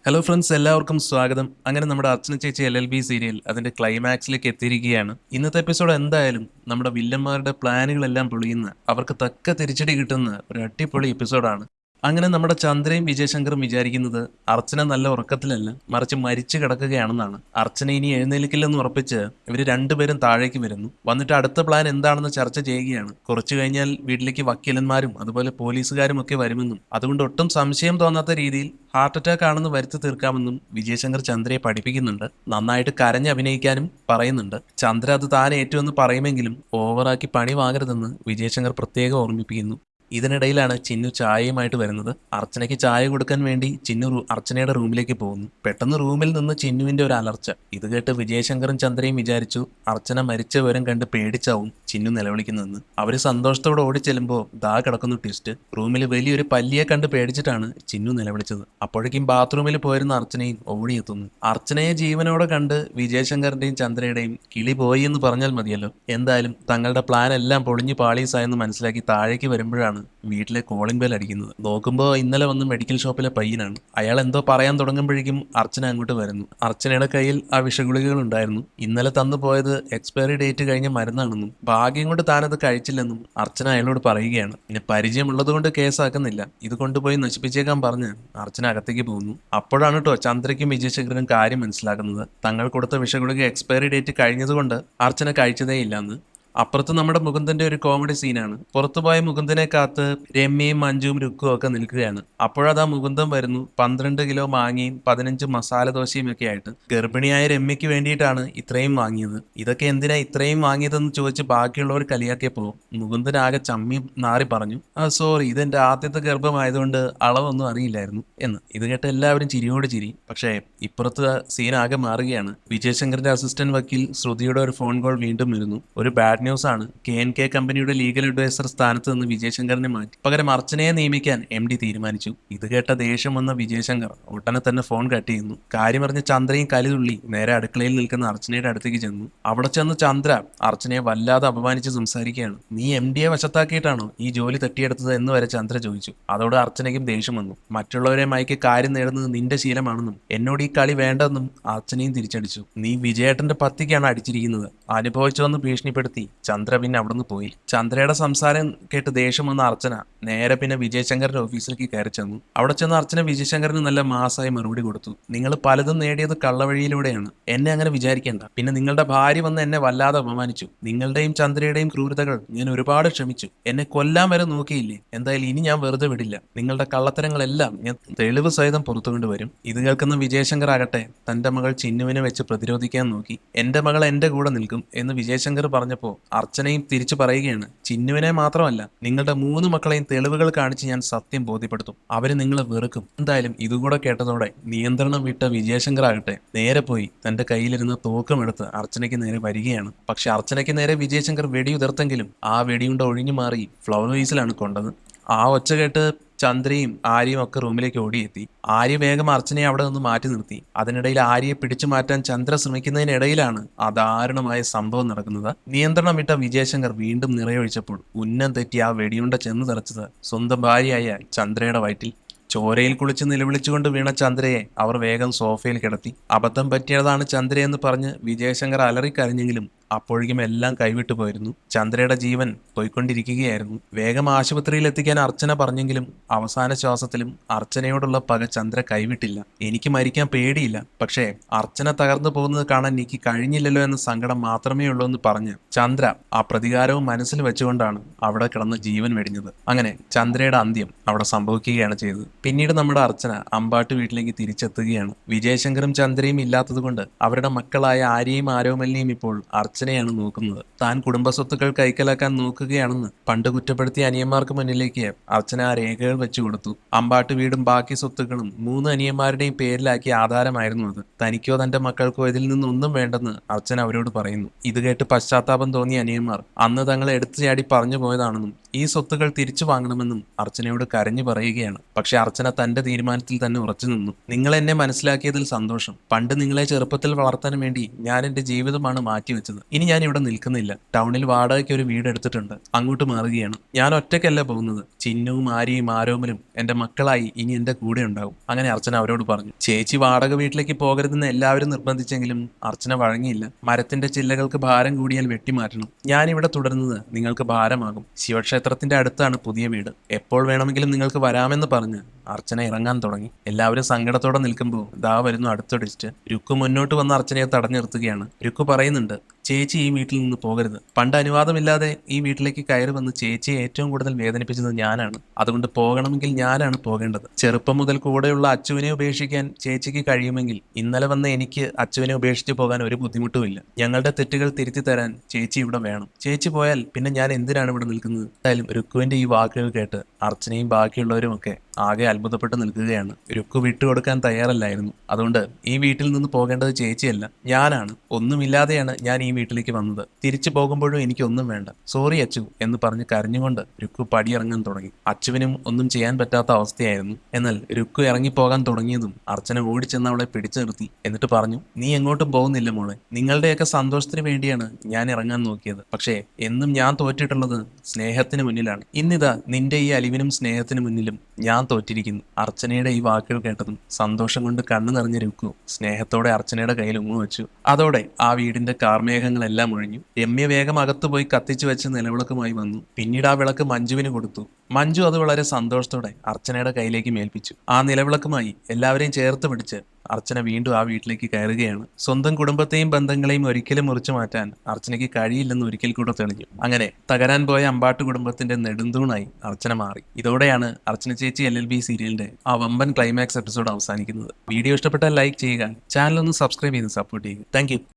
Hello friends, എല്ലാവർക്കും സ്വാഗതം. അങ്ങനെ നമ്മുടെ അർച്ചന ചേച്ചി LLB സീരിയൽ അതിന്റെ ക്ലൈമാക്സിലേക്ക് എത്തിയിരിക്കുകയാണ്. ഇന്നത്തെ എപ്പിസോഡ് എന്തായാലും നമ്മുടെ വില്ലന്മാരുടെ പ്ലാനുകളെല്ലാം പൊളിയുന്ന, അവർക്ക് തക്ക തിരിച്ചടി കിട്ടുന്ന ഒരു അടിപൊളി എപ്പിസോഡാണ്. അങ്ങനെ നമ്മുടെ ചന്ദ്രയും വിജയശങ്കറും വിചാരിക്കുന്നത് അർച്ചന നല്ല ഉറക്കത്തിലല്ല, മറിച്ച് മരിച്ചു കിടക്കുകയാണെന്നാണ്. അർച്ചന ഇനി എഴുന്നേൽക്കില്ലെന്ന് ഉറപ്പിച്ച് ഇവർ രണ്ടുപേരും താഴേക്ക് വരുന്നു. വന്നിട്ട് അടുത്ത പ്ലാൻ എന്താണെന്ന് ചർച്ച ചെയ്യുകയാണ്. കുറച്ചു കഴിഞ്ഞാൽ വീട്ടിലേക്ക് വക്കീലന്മാരും അതുപോലെ പോലീസുകാരും ഒക്കെ വരുമെന്നും അതുകൊണ്ട് ഒട്ടും സംശയം തോന്നാത്ത രീതിയിൽ ഹാർട്ട് അറ്റാക്ക് ആണെന്ന് വരുത്തി തീർക്കാമെന്നും വിജയശങ്കർ ചന്ദ്രയെ പഠിപ്പിക്കുന്നുണ്ട്. നന്നായിട്ട് കരഞ്ഞ് അഭിനയിക്കാനും പറയുന്നുണ്ട്. ചന്ദ്ര അത് താൻ ഏറ്റുമെന്ന് പറയുമെങ്കിലും ഓവറാക്കി പണി വാങ്ങരുതെന്ന് വിജയശങ്കർ പ്രത്യേകം ഓർമ്മിപ്പിക്കുന്നു. ഇതിനിടയിലാണ് ചിന്നു ചായയുമായിട്ട് വരുന്നത്. അർച്ചനയ്ക്ക് ചായ കൊടുക്കാൻ വേണ്ടി ചിന്നു അർച്ചനയുടെ റൂമിലേക്ക് പോകുന്നു. പെട്ടെന്ന് റൂമിൽ നിന്ന് ചിന്നുവിന്റെ ഒരു അലർച്ച. ഇത് കേട്ട് വിജയശങ്കറും ചന്ദ്രയും വിചാരിച്ചു അർച്ചന മരിച്ച വിവരം കണ്ട് പേടിച്ചാവും ചിന്നു നിലവിളിക്കുന്നതെന്ന്. അവര് സന്തോഷത്തോടെ ഓടിച്ചെല്ലുമ്പോൾ ദാ കിടക്കുന്നു ട്വിസ്റ്റ്. റൂമിൽ വലിയൊരു പല്ലിയെ കണ്ട് പേടിച്ചിട്ടാണ് ചിന്നു നിലവിളിച്ചത്. അപ്പോഴേക്കും ബാത്റൂമിൽ പോയിരുന്ന അർച്ചനയും ഓടിയെത്തുന്നു. അർച്ചനയെ ജീവനോടെ കണ്ട് വിജയശങ്കറിന്റെയും ചന്ദ്രയുടെയും കിളി പോയി എന്ന് പറഞ്ഞാൽ മതിയല്ലോ. എന്തായാലും തങ്ങളുടെ പ്ലാൻ എല്ലാം പൊളിഞ്ഞു പാളീസായെന്ന് മനസ്സിലാക്കി താഴേക്ക് വരുമ്പോഴാണ് വീട്ടിലെ കോളിംഗ് ബെൽ അടിക്കുന്നത്. നോക്കുമ്പോൾ ഇന്നലെ വന്ന് മെഡിക്കൽ ഷോപ്പിലെ പയ്യനാണ്. അയാൾ എന്തോ പറയാൻ തുടങ്ങുമ്പോഴേക്കും അർച്ചന അങ്ങോട്ട് വരുന്നു. അർച്ചനയുടെ കയ്യിൽ ആ വിഷഗുളികകൾ ഉണ്ടായിരുന്നു. ഇന്നലെ തന്നു പോയത് എക്സ്പയറി ഡേറ്റ് കഴിഞ്ഞ മരുന്നാണെന്നും ഭാഗ്യം കൊണ്ട് താനത് കഴിച്ചില്ലെന്നും അർച്ചന അയാളോട് പറയുകയാണ്. പിന്നെ പരിചയമുള്ളത് കൊണ്ട് കേസാക്കുന്നില്ല, ഇത് കൊണ്ടുപോയി നശിപ്പിച്ചേക്കാൻ പറഞ്ഞ് അർച്ചന അകത്തേക്ക് പോകുന്നു. അപ്പോഴാണ് കേട്ടോ ചന്ദ്രയ്ക്കും വിജയശങ്കരനും കാര്യം മനസ്സിലാക്കുന്നത്. തങ്ങൾ കൊടുത്ത വിഷഗുളിക എക്സ്പയറി ഡേറ്റ് കഴിഞ്ഞതുകൊണ്ട് അർച്ചന കഴിച്ചതേ ഇല്ലെന്ന്. അപ്പുറത്ത് നമ്മുടെ മുകുന്ദന്റെ ഒരു കോമഡി സീനാണ്. പുറത്തുപോയ മുകുന്ദനെ കാത്ത് രമ്യയും മഞ്ജുവും രുക്കും ഒക്കെ നിൽക്കുകയാണ്. അപ്പോഴതാ മുകുന്ദൻ വരുന്നു. 12 കിലോ മാങ്ങയും 15 മസാല ദോശയും ഒക്കെ ആയിട്ട്. ഗർഭിണിയായ രമ്യയ്ക്ക് വേണ്ടിയിട്ടാണ് ഇത്രയും വാങ്ങിയത്. ഇതൊക്കെ എന്തിനാ ഇത്രയും വാങ്ങിയതെന്ന് ചോദിച്ച് ബാക്കിയുള്ളവർ കളിയാക്കിയപ്പോ മുകുന്ദൻ ആകെ ചമ്മി നാറി പറഞ്ഞു, സോറി, ഇതെന്റെ ആദ്യത്തെ ഗർഭമായതുകൊണ്ട് അളവൊന്നും അറിയില്ലായിരുന്നു എന്ന്. ഇത് കേട്ട് എല്ലാവരും ചിരിയോട് ചിരി. പക്ഷേ ഇപ്പുറത്ത് സീൻ ആകെ മാറുകയാണ്. വിജയശങ്കറിന്റെ അസിസ്റ്റന്റ് വക്കീൽ ശ്രുതിയുടെ ഒരു ഫോൺ കോൾ വീണ്ടും വരുന്നു. ഒരു ബാഡ് ന്യൂസ് ആണ്. KNK കമ്പനിയുടെ ലീഗൽ അഡ്വൈസർ സ്ഥാനത്ത് നിന്ന് വിജയശങ്കറിനെ മാറ്റി പകരം അർച്ചനയെ നിയമിക്കാൻ MD തീരുമാനിച്ചു. ഇത് കേട്ട ദേഷ്യം വന്ന വിജയശങ്കർ ഉടനെ തന്നെ ഫോൺ കട്ട് ചെയ്യുന്നു. കാര്യമറിഞ്ഞ ചന്ദ്രയും കലിതുള്ളി നേരെ അടുക്കളയിൽ നിൽക്കുന്ന അർച്ചനയുടെ അടുത്തേക്ക് ചെന്നു. അവിടെ ചെന്ന് ചന്ദ്ര അർച്ചനയെ വല്ലാതെ അപമാനിച്ച് സംസാരിക്കുകയാണ്. നീ MDയെ വശത്താക്കിയിട്ടാണോ ഈ ജോലി തട്ടിയെടുത്തത് എന്ന് വരെ ചന്ദ്ര ചോദിച്ചു. അതോടെ അർച്ചനയ്ക്കും ദേഷ്യം വന്നു. മറ്റുള്ളവരെ മയക്കി കാര്യം നേടുന്നത് നിന്റെ ശീലമാണെന്നും എന്നോട് ഈ കളി വേണ്ടെന്നും അർച്ചനയും തിരിച്ചടിച്ചു. നീ വിജയേട്ടന്റെ പത്തിക്കാണ് അടിച്ചിരിക്കുന്നത്, അനുഭവിച്ചതെന്ന് ഭീഷണിപ്പെടുത്തി ചന്ദ്ര പിന്നെ അവിടുന്ന് പോയി. ചന്ദ്രയുടെ സംസാരം കേട്ട് ദേഷ്യം വന്ന അർച്ചന നേരെ പിന്നെ വിജയശങ്കറിന്റെ ഓഫീസിലേക്ക് കയറി ചെന്നു. അവിടെ ചെന്ന് അർച്ചന വിജയശങ്കറിന് നല്ല മാസായി മറുപടി കൊടുത്തു. നിങ്ങൾ പലതും നേടിയത് കള്ളവഴിയിലൂടെയാണ്, എന്നെ അങ്ങനെ വിചാരിക്കേണ്ട. പിന്നെ നിങ്ങളുടെ ഭാര്യ വന്ന് എന്നെ വല്ലാതെ അപമാനിച്ചു. നിങ്ങളുടെയും ചന്ദ്രയുടെയും ക്രൂരതകൾ ഞാൻ ഒരുപാട് ക്ഷമിച്ചു. എന്നെ കൊല്ലാൻ വരെ നോക്കിയില്ലേ. എന്തായാലും ഇനി ഞാൻ വെറുതെ വിടില്ല. നിങ്ങളുടെ കള്ളത്തരങ്ങളെല്ലാം ഞാൻ തെളിവ് സഹിതം പുറത്തു കൊണ്ടുവരും. ഇത് കേൾക്കുന്ന വിജയശങ്കർ ആകട്ടെ തന്റെ മകൾ ചിന്നുവിനെ വെച്ച് പ്രതിരോധിക്കാൻ നോക്കി. എന്റെ മകൾ എന്റെ കൂടെ നിൽക്കും എന്ന് വിജയശങ്കർ പറഞ്ഞപ്പോൾ അർച്ചനയും തിരിച്ചു പറയുകയാണ്, ചിന്നുവിനെ മാത്രമല്ല നിങ്ങളുടെ 3 മക്കളെയും തെളിവുകൾ കാണിച്ച് ഞാൻ സത്യം ബോധ്യപ്പെടുത്തും. അവര് നിങ്ങളെ വെറുക്കും. എന്തായാലും ഇതുകൂടെ കേട്ടതോടെ നിയന്ത്രണം വിട്ട വിജയശങ്കർ ആകട്ടെ നേരെ പോയി തന്റെ കയ്യിലിരുന്ന തോക്കുമെടുത്ത് അർച്ചനയ്ക്ക് നേരെ വരികയാണ്. പക്ഷെ അർച്ചനയ്ക്ക് നേരെ വിജയശങ്കർ വെടിയുതിർത്തെങ്കിലും ആ വെടിയുണ്ട ഒഴിഞ്ഞു മാറി ഫ്ലവർ വേസിലാണ് കൊണ്ടത്. ആ ഒച്ച കേട്ട് ചന്ദ്രയും ആര്യയും ഒക്കെ റൂമിലേക്ക് ഓടിയെത്തി. ആര്യ വേഗം അർച്ചനയെ അവിടെ നിന്ന് മാറ്റി നിർത്തി. അതിനിടയിൽ ആര്യയെ പിടിച്ചു മാറ്റാൻ ചന്ദ്ര ശ്രമിക്കുന്നതിനിടയിലാണ് അദാരുണമായ സംഭവം നടക്കുന്നത്. നിയന്ത്രണം വിട്ട വിജയശങ്കർ വീണ്ടും നിറയൊഴിച്ചപ്പോൾ ഉന്നം തെറ്റി ആ വെടിയുണ്ട ചെന്ന് തെറച്ചത് സ്വന്തം ഭാര്യയായ ചന്ദ്രയുടെ വയറ്റിൽ. ചോരയിൽ കുളിച്ച് നിലവിളിച്ചുകൊണ്ട് വീണ ചന്ദ്രയെ അവർ വേഗം സോഫയിൽ കിടത്തി. അബദ്ധം പറ്റിയതാണ് ചന്ദ്രയെന്ന് പറഞ്ഞ് വിജയശങ്കർ അലറിക്കരഞ്ഞെങ്കിലും അപ്പോഴേക്കും എല്ലാം കൈവിട്ടു പോയിരുന്നു. ചന്ദ്രയുടെ ജീവൻ പോയിക്കൊണ്ടിരിക്കുകയായിരുന്നു. വേഗം ആശുപത്രിയിൽ എത്തിക്കാൻ അർച്ചന പറഞ്ഞെങ്കിലും അവസാന ശ്വാസത്തിലും അർച്ചനയോടുള്ള പക ചന്ദ്ര കൈവിട്ടില്ല. എനിക്ക് മരിക്കാൻ പേടിയില്ല, പക്ഷേ അർച്ചന തകർന്നു പോകുന്നത് കാണാൻ എനിക്ക് കഴിഞ്ഞില്ലല്ലോ എന്ന സങ്കടം മാത്രമേ ഉള്ളൂ എന്ന് പറഞ്ഞ് ചന്ദ്ര ആ പ്രതികാരവും മനസ്സിൽ വെച്ചുകൊണ്ടാണ് അവിടെ കിടന്ന് ജീവൻ വെടിഞ്ഞത്. അങ്ങനെ ചന്ദ്രയുടെ അന്ത്യം അവിടെ സംഭവിക്കുകയാണ് ചെയ്തത്. പിന്നീട് നമ്മുടെ അർച്ചന അമ്പാട്ട് വീട്ടിലേക്ക് തിരിച്ചെത്തുകയാണ്. വിജയശങ്കറും ചന്ദ്രയും ഇല്ലാത്തത് കൊണ്ട് അവരുടെ മക്കളായ ആര്യയും ആരോമലിനെയും ഇപ്പോൾ അർച്ചനയാണ് നോക്കുന്നത്. താൻ കുടുംബസ്വത്തുക്കൾ കൈക്കലാക്കാൻ നോക്കുകയാണെന്ന് പണ്ട് കുറ്റപ്പെടുത്തിയ അനിയന്മാർക്ക് മുന്നിലേക്ക് അർച്ചന ആ രേഖകൾ വെച്ചു കൊടുത്തു. അമ്പാട്ട് വീടും ബാക്കി സ്വത്തുക്കളും 3 അനിയന്മാരുടെയും പേരിലാക്കിയ ആധാരമായിരുന്നു അത്. തനിക്കോ തന്റെ മക്കൾക്കോ ഇതിൽ നിന്നൊന്നും വേണ്ടെന്ന് അർച്ചന അവരോട് പറയുന്നു. ഇത് കേട്ട് പശ്ചാത്താപം തോന്നിയ അനിയന്മാർ അന്ന് തങ്ങളെ എടുത്തു ചാടി പറഞ്ഞു പോയതാണെന്നും ഈ സ്വത്തുക്കൾ തിരിച്ചു വാങ്ങണമെന്നും അർച്ചനയോട് കരഞ്ഞു പറയുകയാണ്. പക്ഷെ അർച്ചന തന്റെ തീരുമാനത്തിൽ തന്നെ ഉറച്ചു നിന്നു. നിങ്ങൾ എന്നെ മനസ്സിലാക്കിയതിൽ സന്തോഷം. പണ്ട് നിങ്ങളെ ചെറുപ്പത്തിൽ വളർത്താൻ വേണ്ടി ഞാൻ എന്റെ ജീവിതമാണ് മാറ്റിവെച്ചത്. ഇനി ഞാൻ ഇവിടെ നിൽക്കുന്നില്ല. ടൗണിൽ വാടകയ്ക്ക് ഒരു വീട് എടുത്തിട്ടുണ്ട്. അങ്ങോട്ട് മാറുകയാണ്. ഞാൻ ഒറ്റയ്ക്കല്ല പോകുന്നത്. ചിന്നുവും ആര്യയും ആരോമലും എന്റെ മക്കളായി ഇനി എന്റെ കൂടെ ഉണ്ടാവും. അങ്ങനെ അർച്ചന അവരോട് പറഞ്ഞു. ചേച്ചി വാടക വീട്ടിലേക്ക് പോകരുതെന്ന് എല്ലാവരും നിർബന്ധിച്ചെങ്കിലും അർച്ചന വഴങ്ങിയില്ല. മരത്തിന്റെ ചില്ലകൾക്ക് ഭാരം കൂടിയാൽ വെട്ടിമാറ്റണം. ഞാനിവിടെ തുടരുന്നത് നിങ്ങൾക്ക് ഭാരമാകും. ശിവക്ഷേത്രത്തിന്റെ അടുത്താണ് പുതിയ വീട്. എപ്പോൾ വേണമെങ്കിലും നിങ്ങൾക്ക് വരാമെന്ന് പറഞ്ഞ് അർച്ചന ഇറങ്ങാൻ തുടങ്ങി. എല്ലാവരും സങ്കടത്തോടെ നിൽക്കുമ്പോൾ ദാ വരുന്നു അടുത്ത ട്വിസ്റ്റ്. രുക്കു മുന്നോട്ട് വന്ന അർച്ചനയെ തടഞ്ഞു നിർത്തുകയാണ്. രുക്കു പറയുന്നുണ്ട്, ചേച്ചി ഈ വീട്ടിൽ നിന്ന് പോകരുത്. പണ്ട് അനുവാദമില്ലാതെ ഈ വീട്ടിലേക്ക് കയറി വന്ന് ചേച്ചിയെ ഏറ്റവും കൂടുതൽ വേദനിപ്പിച്ചത് ഞാനാണ്. അതുകൊണ്ട് പോകണമെങ്കിൽ ഞാനാണ് പോകേണ്ടത്. ചെറുപ്പം മുതൽ കൂടെയുള്ള അച്ചുവിനെ ഉപേക്ഷിക്കാൻ ചേച്ചിക്ക് കഴിയുമെങ്കിൽ ഇന്നലെ വന്ന് എനിക്ക് അച്ചുവിനെ ഉപേക്ഷിച്ച് പോകാൻ ഒരു ബുദ്ധിമുട്ടുമില്ല. ഞങ്ങളുടെ തെറ്റുകൾ തിരുത്തി തരാൻ ചേച്ചി ഇവിടെ വേണം. ചേച്ചി പോയാൽ പിന്നെ ഞാൻ എന്തിനാണ് ഇവിടെ നിൽക്കുന്നത്? എന്തായാലും രുക്കുവിന്റെ ഈ വാക്കുകൾ കേട്ട് അർച്ചനയും ബാക്കിയുള്ളവരും ഒക്കെ ആകെ അത്ഭുതപ്പെട്ട് നിൽക്കുകയാണ്. രുക്കു വിട്ടുകൊടുക്കാൻ തയ്യാറല്ലായിരുന്നു. അതുകൊണ്ട് ഈ വീട്ടിൽ നിന്ന് പോകേണ്ടത് ചേച്ചിയല്ല, ഞാനാണ്. ഒന്നുമില്ലാതെയാണ് ഞാൻ ഈ വീട്ടിലേക്ക് വന്നത്. തിരിച്ചു പോകുമ്പോഴും എനിക്കൊന്നും വേണ്ട. സോറി അച്ചു എന്ന് പറഞ്ഞ് കരഞ്ഞുകൊണ്ട് രുക്കു പടിയിറങ്ങാൻ തുടങ്ങി. അച്ചുവിനും ഒന്നും ചെയ്യാൻ പറ്റാത്ത അവസ്ഥയായിരുന്നു. എന്നാൽ രുക്കു ഇറങ്ങിപ്പോകാൻ തുടങ്ങിയതും അർച്ചന ഓടിച്ചെന്ന് അവളെ പിടിച്ചു നിർത്തി. എന്നിട്ട് പറഞ്ഞു, നീ എങ്ങോട്ടും പോകുന്നില്ല മോളെ. നിങ്ങളുടെയൊക്കെ സന്തോഷത്തിന് വേണ്ടിയാണ് ഞാൻ ഇറങ്ങാൻ നോക്കിയത്. പക്ഷേ എന്നും ഞാൻ തോറ്റിട്ടുള്ളത് സ്നേഹത്തിന് മുന്നിലാണ്. ഇന്നിതാ നിന്റെ ഈ അലിവിനും സ്നേഹത്തിന് മുന്നിലും ഞാൻ തോറ്റിരിക്കുന്നു. അർച്ചനയുടെ ഈ വാക്കുകൾ കേട്ടതും സന്തോഷം കൊണ്ട് കണ്ണു നിറഞ്ഞ രുക്കു സ്നേഹത്തോടെ അർച്ചനയുടെ കയ്യിൽ ഉമ്മ വെച്ചു. അതോടെ ആ വീടിന്റെ കാർമേഘങ്ങളെല്ലാം ഒഴിഞ്ഞു. രമ്യ വേഗം അകത്തുപോയി കത്തിച്ചു വെച്ച് നിലവിളക്കുമായി വന്നു. പിന്നീട് ആ വിളക്ക് മഞ്ജുവിന് കൊടുത്തു. മഞ്ജു അത് വളരെ സന്തോഷത്തോടെ അർച്ചനയുടെ കയ്യിലേക്ക് മേൽപ്പിച്ചു. ആ നിലവിളക്കുമായി എല്ലാവരെയും ചേർത്ത് പിടിച്ച് അർച്ചന വീണ്ടും ആ വീട്ടിലേക്ക് കയറുകയാണ്. സ്വന്തം കുടുംബത്തെയും ബന്ധങ്ങളെയും ഒരിക്കലും മുറിച്ചു മാറ്റാൻ അർച്ചനയ്ക്ക് കഴിയില്ലെന്ന് ഒരിക്കൽ കൂടെ തെളിഞ്ഞു. അങ്ങനെ തകരാൻ പോയ അമ്പാട്ട് കുടുംബത്തിന്റെ നെടുന്തൂണായി അർച്ചന മാറി. ഇതോടെയാണ് അർച്ചന ചേച്ചി LLB സീരിയലിന്റെ ആ വമ്പൻ ക്ലൈമാക്സ് എപ്പിസോഡ് അവസാനിക്കുന്നത്. വീഡിയോ ഇഷ്ടപ്പെട്ടാൽ ലൈക്ക് ചെയ്യുക, ചാനൽ ഒന്ന് സബ്സ്ക്രൈബ് ചെയ്ത് സപ്പോർട്ട് ചെയ്യുക. താങ്ക്